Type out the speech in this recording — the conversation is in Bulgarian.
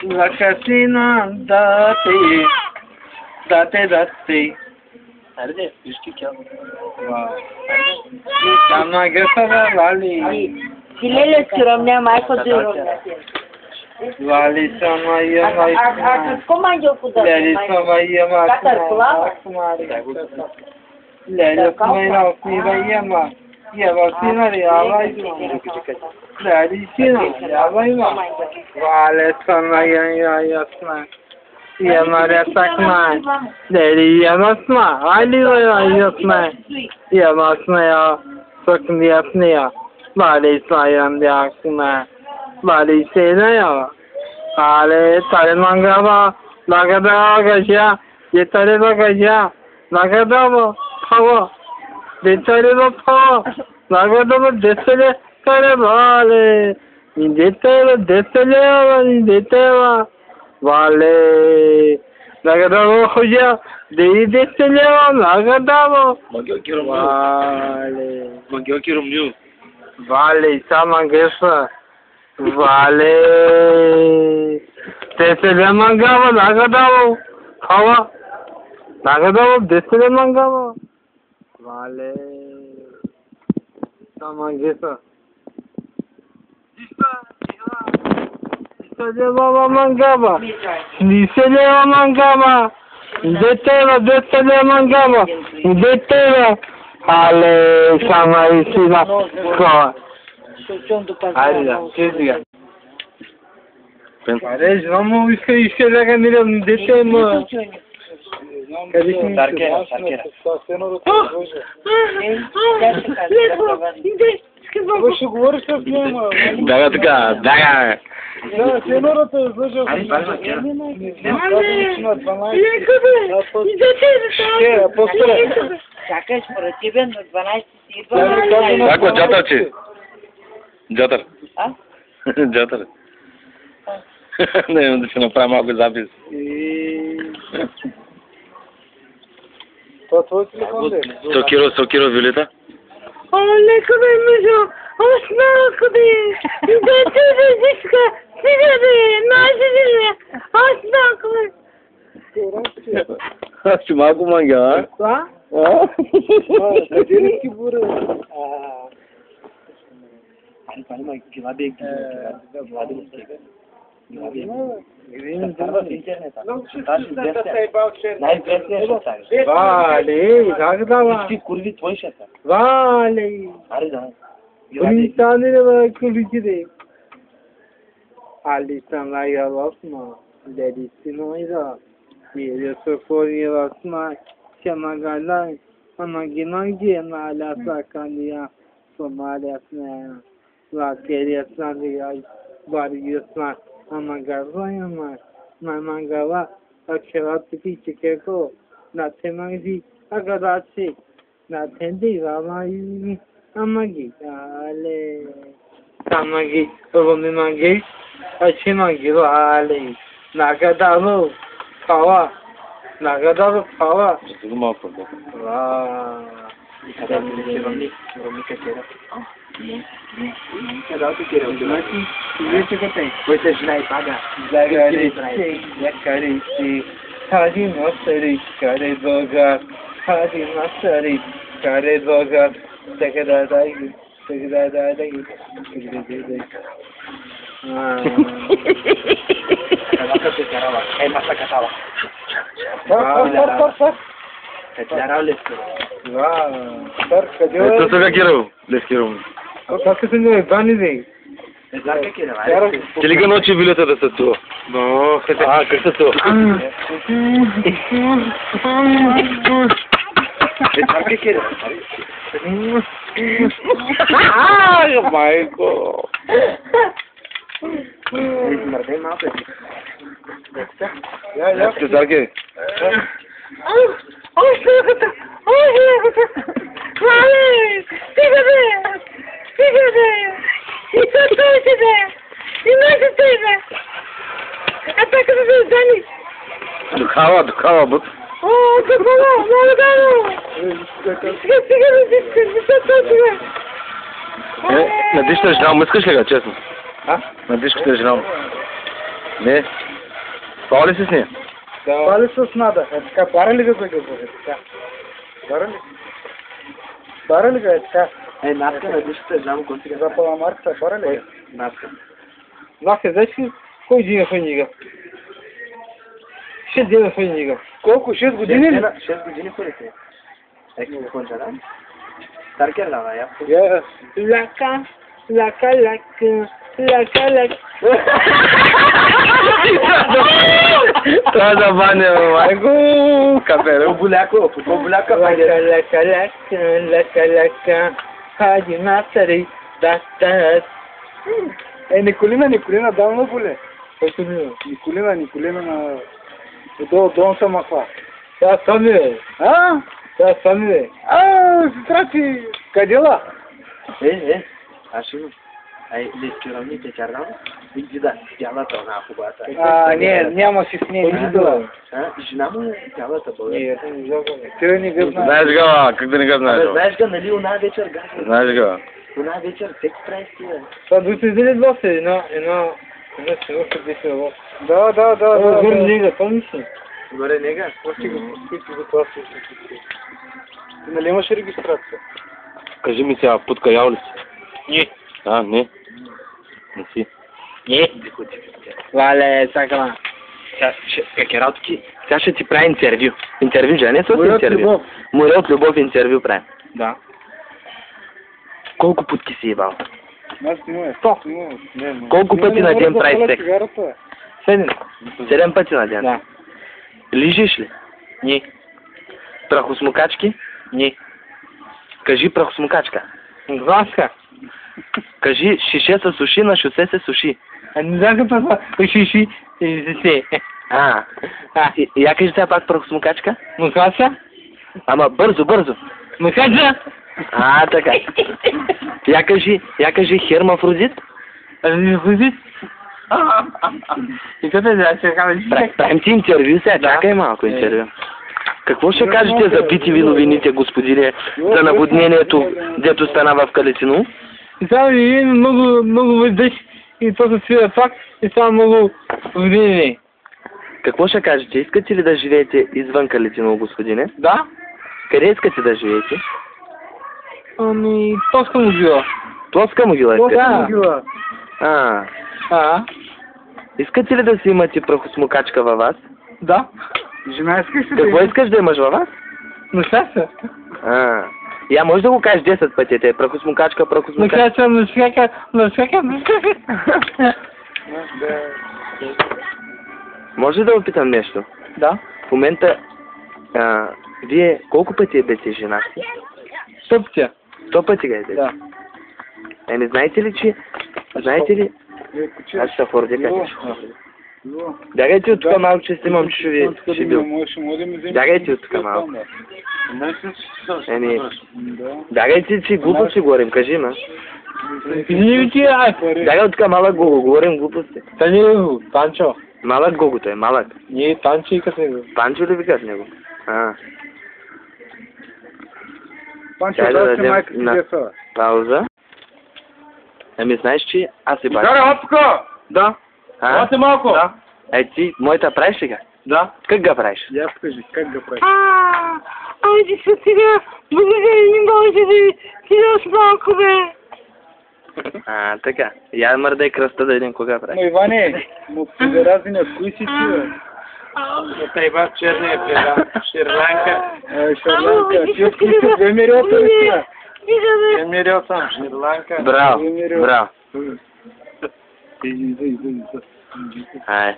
Lacasina date. Nerede? Üstü kağıt. Sana göster vali. Dilele sürüm ne Michael diyorum. Vali sana yemay. Comando kuda. Leli sana yemay. Katar kulağı. Leli sana yemay. Yevasina yavay. Leli sina yavay ma. Vali sana yasma. Yemare takma. Leli yemasma. Ali yasma. Yemasma ya. Sakın yapma ya. Vali sayam yakma. Vali sena ya. Vali tare mangaba. Lagada gajya. Ye tare bagajya. Lagada bo. Pava. De tare bo pava. Lagada bo desele tare vale. Desele vale. Lagada bo hoja. De desele lagada bo. Vale. Vale, sama gesa. Vale. Desele mangaba lagada bo. Pava. Lagada bo desele mangaba. Vale. Sama gesa. Desele mangaba. Desele mangaba. Desele mangaba. Desele. Ale sama isina. Arida, kesiga. Ares, vamos isque llega mira dete mo. Sarkera. Daga. Tako jatar ce. Jatar. Jatar. Ne, deci nu prea m-au gândit zapis. Sokiro Violeta. Ole kudaymışım. Asla kuday. Dete ziska. Sigara. Nazire. Asla kuday. Cuma cu manga. Tá? Cadê que burro? Pani mai ceva de Vale, zagdava. curvi toișa. Vale. Are da. Insanine bak kurgide. Alisan la yalasma. Derisinoyda. Yere soforiye basma. Şamagala. Ama ginangi ala sakandiya. Somaliyasna. Vakeriyasna. Variyasna. Ama garvayama. Mamangava. Akşevatı çikeko. Na temangzi. Agadaçi. Na tendi vamayi. Amagi. Ale. Samagi. Obomi mangi. Açı mangi. Ale. Nagadavo. Pava. Nagadavo pava. Durma acolo. Vaa. Uite și n-ai paga. Hadi masari care boga. Hadi masari care boga. Tegradai. Hai masa catava. Tu să vei Leskirou. Как се не бани дей? Че ли гано че билета да са това? Но, как са това? Майко! Ще зарге? Духава, бут. О, духава, благодарю. На дишката жена му искаш ли га, честно? А? На дишката жена му. Не. Спал ли си с нея? Пали с нада. Така, бара ли га за га, така? Бара ли? Бара ли га, така? Наска на дишката жена му, който сега Запала Маркса, бара ли га? Наска. Наска, знаеш ли кой ден е в Нига? 6 дена в Нига. Колко? 6 години ли? 6 години ходите. Еки конча, да? Старкер дава, я. Лака, лака, лака, лака, лака. Това да бане, майко, кафе. Побуляка, Лака, лака, лака, лака, лака. Хади насари, да. Николина, давно боле. Николина на... Долу съм махва. Тя сами, бе. А? Тя сами, бе. Сестра ти, къдела? Аз ще имам. Ай, лескиравните чардам. Иди да, тялата на хубавата. Не, няма си с нея. Жена му е тялата бъде. Не, ти не го знаеш. Знаеш га, как да не го знаеш? Знаеш га, нали, она вечер газа. Знаеш га. Она вечер секс прави си, бе. Това да се изделят вас една сено се беше в. Да. Горе нега, помниш ли? Горе нега? Още го пусти за това се. Ти нали имаш регистрация? Кажи ми сега, путка ял ли си? Не. А, не. Не си. Не. Вале, сакала. Как е работки? Сега ще ти прави интервю. Интервю, же, не с Море от интервю. любов. Море от любов интервю прави. Да. Колко путки си ебал? Аз не. Колко пъти на ден прави секс? 7. 7 пъти на ден. Да. Лижиш ли? Не. Прахосмукачки? Не. Кажи прахосмукачка. Гласка. Кажи шише се суши, на шосе се суши. Не знам какво това. Шиши. Се. Я кажи сега пак прахосмукачка. Мухаца? Ама бързо. Мухаца? Така. Я кажи хермафродит. Мухаца? И какво да се казва? Правим ти интервю сега, чакай малко интервю. Какво ще кажете за битиви новините, господине, за наводнението, дето стана в Калитино? И само много въздъж и то се свира пак и само много водени. Какво ще кажете? Искате ли да живеете извън Калитино, господине? Да? Къде искате да живеете? Ами, Тоска могила. Плоска могила искате? Тоска могила. Искате ли да си имате прахосмукачка във вас? Да. Жена искаш ли? Какво искаш да имаш във вас? Мухаца. Я можеш да го кажеш 10 пъти, те прахосмукачка. Мухаца, мухаца. Може да опитам нещо? Да. В момента, вие колко пъти ебете жена си? 100 пъти. 100 пъти ga ебете? Да. Знаете ли? Аз ще хорде как е. Бягайте от тук малко, че снимам, че ще бил. Бягайте от тук малко. Бягайте, че глупости говорим, кажи ма. Бягай от тук малък Гого, говорим глупости. Панчо. Малък Гогото е, малък. Не, Панчо и като него. Панчо ли викат него? Панчо, да дадем на пауза. Знаеш, че аз се бача. Гаре, отпука! Да. Още малко! Да. Ти, моята правиш ли га? Да. Как ga правиш? Я скажи, как го правиш? Айде се сега, благодаря, не може да ти даш малко, бе. Така. Я мърдай кръста да видим кога правиш. Но Иване, му пидеразина, кои си ти, бе? Тайва черния педа, Шри-Ланка. Шри-Ланка, ти от кои си, две мериота ли си, бе? Две мериота съм, Шри-Ланка. Браво. Иди. Ай.